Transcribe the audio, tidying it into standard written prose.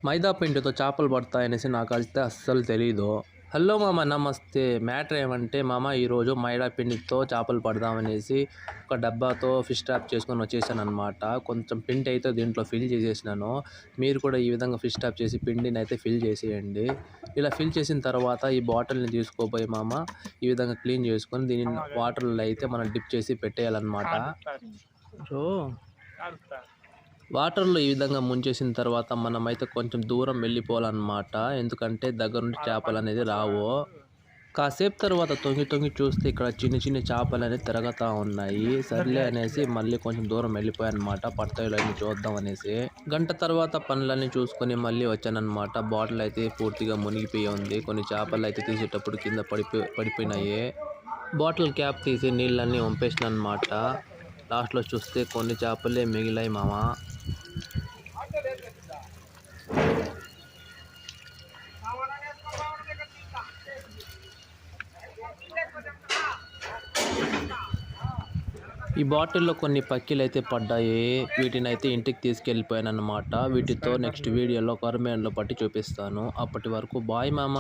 మైదా పిండితో చేపలు పడతాయనేసి నాకైతే అస్సలు తెలీదు. హలో మామ నమస్తే. మ్యాటర్ ఏమంటే మామ ఈరోజు మైదా పిండితో చేపలు పడదామనేసి ఒక డబ్బాతో ఫిష్ ట్రాప్ చేసుకొని వచ్చేసాననమాట. కొంచెం పిండి అయితే దీంట్లో ఫిల్ చేసేసినాను. మీరు కూడా ఈ విధంగా ఫిష్ ట్రాప్ చేసి పిండిని అయితే ఫిల్ చేసేయండి. ఇలా ఫిల్ చేసిన తర్వాత ఈ బాటిల్ని తీసుకోపోయి మామ ఈ విధంగా క్లీన్ చేసుకొని దీన్ని వాటర్లో అయితే మనం డిప్ చేసి పెట్టేయాలన్నమాట. సో వాటర్లో ఈ విధంగా ముంచేసిన తర్వాత మనమైతే కొంచెం దూరం వెళ్ళిపోవాలన్నమాట. ఎందుకంటే దగ్గర నుండి చేపలు అనేది రావు. కాసేపు తర్వాత తొంగి తొంగి చూస్తే ఇక్కడ చిన్న చిన్న చేపలు అనేది తిరగతా ఉన్నాయి. సర్లే అనేసి మళ్ళీ కొంచెం దూరం వెళ్ళిపోయానమాట. పడతాయిలన్నీ చూద్దాం అనేసి. గంట తర్వాత పనులన్నీ చూసుకొని మళ్ళీ వచ్చానన్నమాట. బాటిల్ అయితే పూర్తిగా మునిగిపోయి ఉంది. కొన్ని చేపలు అయితే తీసేటప్పుడు కింద పడిపోయినాయి. బాటిల్ క్యాప్ తీసి నీళ్ళన్నీ వంపేసినమాట. లాస్ట్లో చూస్తే కొన్ని చేపలే మిగిలాయి మామ. ఈ బాటిల్లో కొన్ని పక్కిలు అయితే పడ్డాయి. వీటిని అయితే ఇంటికి తీసుకెళ్ళిపోయాను అన్నమాట. వీటితో నెక్స్ట్ వీడియోలో కొరమేన్లో పట్టి చూపిస్తాను. అప్పటి వరకు బాయ్ మామ.